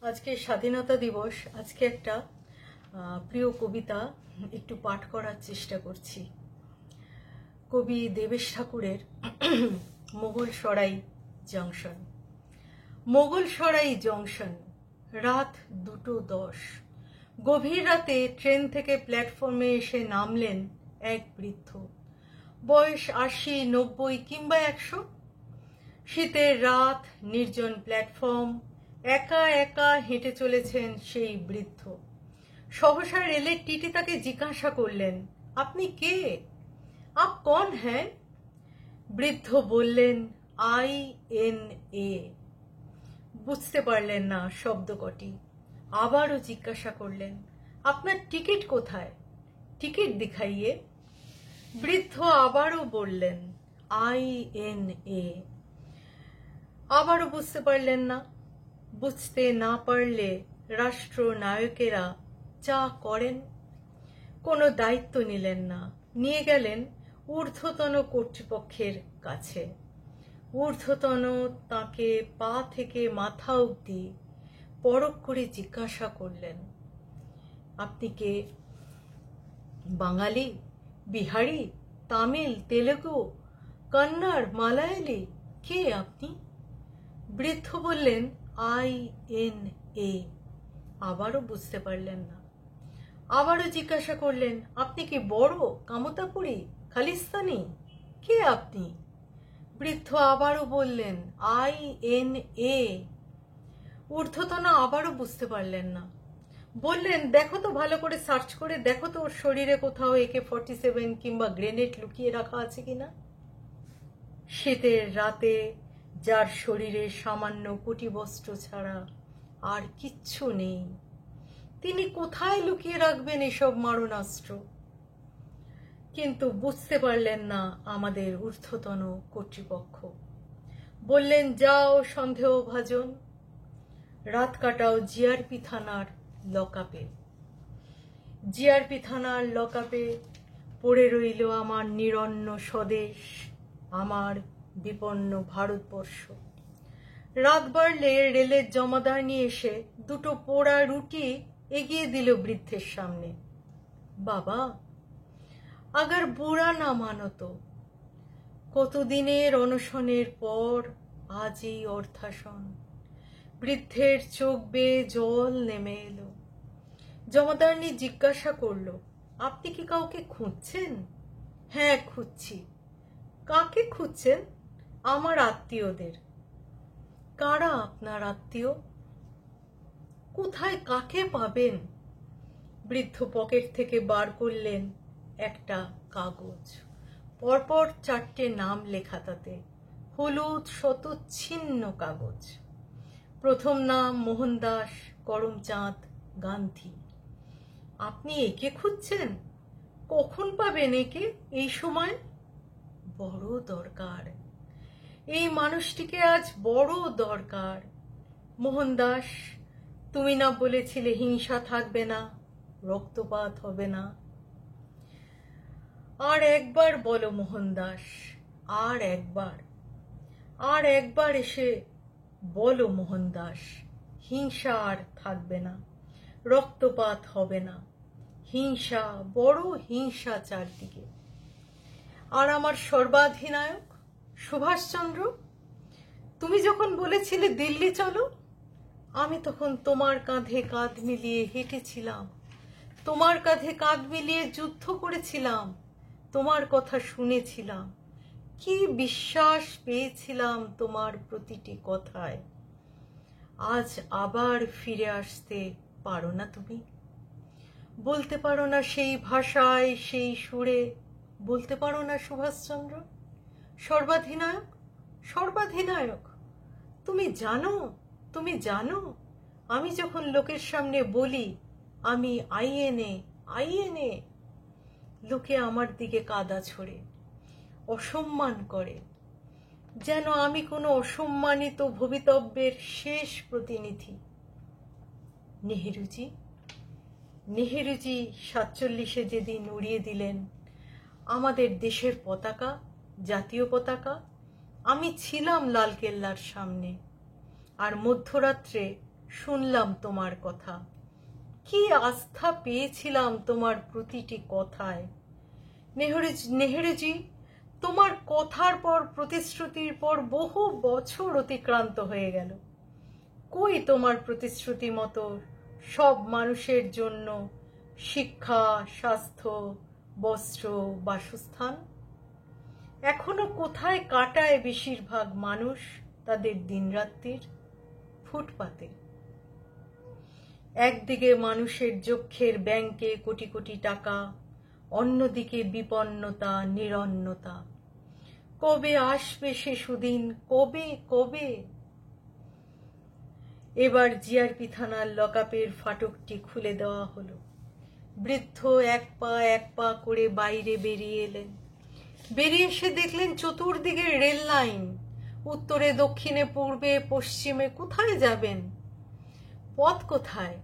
আজকে স্বাধীনতা দিবস। আজকে একটা প্রিয় কবিতা একটু পাঠ করার চেষ্টা করছি। কবি দেবেশ ঠাকুরের মোগলসরাই জংশন। মোগলসরাই জংশন, রাত 2:10। গভীর রাতে ট্রেন থেকে প্ল্যাটফর্মে এসে নামলেন এক বৃদ্ধ, বয়স 80, 90 কিংবা 100। শীতের রাত, নির্জন প্ল্যাটফর্ম, একা একা হেঁটে চলেছেন সেই বৃদ্ধ। সহসা রেলের টিটি তাকে জিজ্ঞাসা করলেন, আপনি কে? আপ কন হ্যাঁ? বৃদ্ধ বললেন, INA। বুঝতে পারলেন না শব্দ কটি। আবারও জিজ্ঞাসা করলেন, আপনার টিকিট কোথায়? টিকিট দিখাইয়ে। বৃদ্ধ আবারও বললেন, INA। আবারও বুঝতে পারলেন না। বুঝতে না পারলে রাষ্ট্রনায়কেরা যা করেন। কোনো দায়িত্ব নিলেন না, নিয়ে গেলেন ঊর্ধ্বতন কর্তৃপক্ষের কাছে। ঊর্ধ্বতন তাকে পা থেকে মাথা অবধি পরখ করে জিজ্ঞাসা করলেন, আপনি কে? বাঙালি, বিহারি, তামিল, তেলেগু, কন্নড়, মালায়ালি, কে আপনি? বৃদ্ধ বললেন, INA। আবারও বুঝতে পারলেন না। আবারও জিজ্ঞাসা করলেন, আপনি কি বড়, কামতাপুরী, খালিস্তানি, কে আপনি? বৃদ্ধ আবারও বললেন, INA। ঊর্ধ্বতন আবারও বুঝতে পারলেন না। বললেন, দেখো তো, ভালো করে সার্চ করে দেখো তো ওর শরীরে কোথাও AK-47 কিংবা গ্রেনেড লুকিয়ে রাখা আছে কিনা। শীতের রাতে যার শরীরে সামান্য কটিবস্ত্র ছাড়া আর কিচ্ছু নেই, তিনি কোথায় লুকিয়ে রাখবেন এসব মারণাস্ত্র? কিন্তু বুঝতে পারলেন না আমাদের ঊর্ধ্বতন কর্তৃপক্ষ। বললেন, যাও সন্দেহভাজন, রাত কাটাও জিআরপি থানার লকআপে। জিআরপি থানার লকআপে পড়ে রইল আমার নিরন্ন স্বদেশ, আমার বিপন্ন ভারতবর্ষ। রাত বাড়লে রেলের জমাদার নিয়ে এসে দুটো পোড়া রুটি এগিয়ে দিল বৃদ্ধের সামনে। বাবা, আগার বুড়া না মানত, কতদিনের অনশনের পর আজ এই অর্থাসন। বৃদ্ধের চোখ বেয়ে জল নেমে এলো। জমাদারনি জিজ্ঞাসা করলো, আপনি কি কাউকে খুঁজছেন? হ্যাঁ, খুঁজছি। কাকে খুঁজছেন? আমার আত্মীয়দের। কারা আপনার আত্মীয়? কোথায় কাকে পাবেন? বৃদ্ধ পকেট থেকে বার করলেন একটা কাগজ। পরপর 4টে নাম লেখা তাতে, হলুদ শতচ্ছিন্ন কাগজ। প্রথম নাম মোহনদাস করমচাঁদ গান্ধী। আপনি একে খুঁজছেন? কখন পাবেন একে? এই সময়? বড় দরকার, এই মানুষটিকে আজ বড় দরকার। মোহনদাস, তুমি না বলেছিলে হিংসা থাকবে না, রক্তপাত হবে না? আর একবার বলো মোহনদাস, আর একবার এসে বলো মোহনদাস, হিংসা আর থাকবে না, রক্তপাত হবে না। হিংসা, বড় হিংসা চারদিকে। আর আমার সর্বাধিনায়ক সুভাষচন্দ্র, তুমি যখন বলেছিলে দিল্লি চলো, আমি তখন তোমার কাঁধে কাঁধ মিলিয়ে হেঁটেছিলাম, তোমার কাঁধে কাঁধ মিলিয়ে যুদ্ধ করেছিলাম, তোমার কথা শুনেছিলাম, কি বিশ্বাস পেয়েছিলাম তোমার প্রতিটি কথায়। আজ আবার ফিরে আসতে পারো না তুমি? বলতে পারো না সেই ভাষায়, সেই সুরে? বলতে পারো না সুভাষচন্দ্র? সর্বাধিনায়ক, সর্বাধিনায়ক, তুমি জানো আমি যখন লোকের সামনে বলি আমি INA, লোকে আমার দিকে কাদা ছোড়ে, অসম্মান করে, যেন আমি কোনো অসম্মানিত ভবিতব্যের শেষ প্রতিনিধি। নেহেরুজি 47-এ যেদিন উড়িয়ে দিলেন আমাদের দেশের পতাকা, জাতীয় পতাকা, আমি ছিলাম লালকেল্লার সামনে। আর মধ্যরাত্রে শুনলাম তোমার কথা, কি আস্থা পেয়েছিলাম তোমার প্রতিটি কথায়। নেহেরুজি, তোমার কথার পর প্রতিশ্রুতির পর বহু বছর অতিক্রান্ত হয়ে গেল। কই তোমার প্রতিশ্রুতি মতো সব মানুষের জন্য শিক্ষা, স্বাস্থ্য, বস্ত্র, বাসস্থান? এখনো কোথায় কাটায় বেশিরভাগ মানুষ তাদের দিনরাত্রির? ফুটপাতে। একদিকে মানুষের যক্ষের ব্যাংকে কোটি কোটি টাকা, অন্যদিকে বিপন্নতা, নিরন্নতা। কবে আসবে সে সুদিন? কবে কবে? এবার জিআরপি থানার লকআপের ফাটকটি খুলে দেওয়া হলো। বৃদ্ধ এক পা করে বাইরে বেরিয়ে এলেন। বেরিয়ে এসে দেখলেন চতুর্দিকে রেল লাইন, উত্তরে দক্ষিণে পূর্বে পশ্চিমে। কোথায় যাবেন? পথ কোথায়?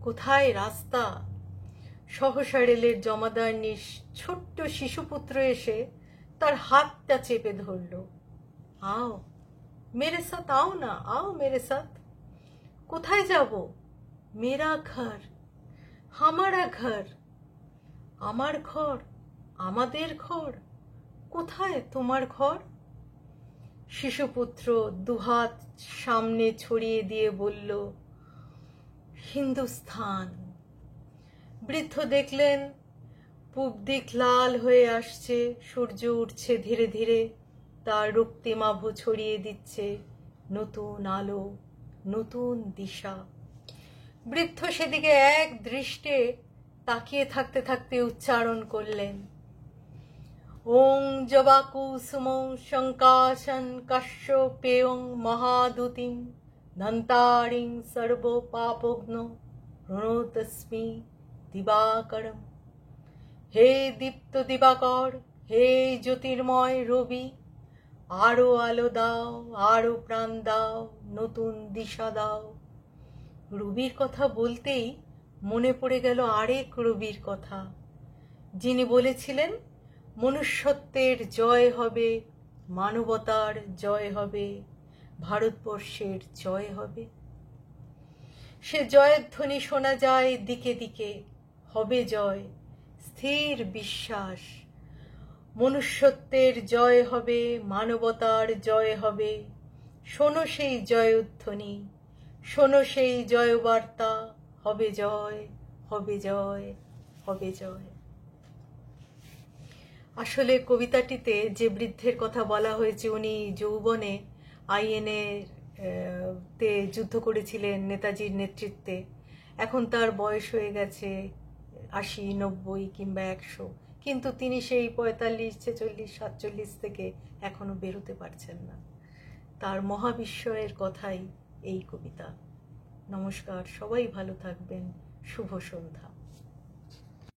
কোথায় রাস্তা? সহসা রেলের জমাদার ছোট্ট শিশুপুত্র এসে তার হাতটা চেপে ধরল। আও মেরে সাথ, আও না, আও মেরে সাথ। কোথায় যাব? মেরা ঘর, হামারা ঘর। আমার ঘর, আমাদের ঘর? কোথায় তোমার ঘর? শিশুপুত্র দুহাত সামনে ছড়িয়ে দিয়ে বলল, হিন্দুস্থান। বৃদ্ধ দেখলেন পূব দিক লাল হয়ে আসছে, সূর্য উঠছে ধীরে ধীরে, তার রক্তিমাভ ছড়িয়ে দিচ্ছে নতুন আলো, নতুন দিশা। বৃদ্ধ সেদিকে এক দৃষ্টে তাকিয়ে থাকতে থাকতে উচ্চারণ করলেন, ওং জবাকুসুমং শঙ্কাশন কাশ্যপেয়ং মহাদুতিং ধন্তারিং সর্ব পাপগ্ন প্রণতস্মি দিবাকরম। হে দীপ্ত দিবাকর, হে জ্যোতির্ময় রবি, আরো আলো দাও, আরো প্রাণ দাও, নতুন দিশা দাও। রবির কথা বলতেই মনে পড়ে গেল আরেক রবির কথা, যিনি বলেছিলেন মনুষ্যত্বের জয় হবে, মানবতার জয় হবে, ভারতবর্ষের জয় হবে। সে জয়ের ধ্বনি শোনা যায় দিকে দিকে। হবে জয়, স্থির বিশ্বাস। মনুষ্যত্বের জয় হবে, মানবতার জয় হবে। শোনো সেই জয়ধ্বনি, শোনো সেই জয়বার্তা। হবে জয়, হবে জয়, হবে জয়। আসলে কবিতাটিতে যে বৃদ্ধের কথা বলা হয়েছে, উনি যৌবনে আইএনএ তে যুদ্ধ করেছিলেন নেতাজির নেতৃত্বে। এখন তার বয়স হয়ে গেছে ৮০, ৯০ কিংবা ১০০, কিন্তু তিনি সেই ৪৫, ৪৬, ৪৭ থেকে এখনো বেরোতে পারছেন না। তার মহাবিস্ময়ের কথাই এই কবিতা। নমস্কার, সবাই ভালো থাকবেন। শুভ সন্ধ্যা।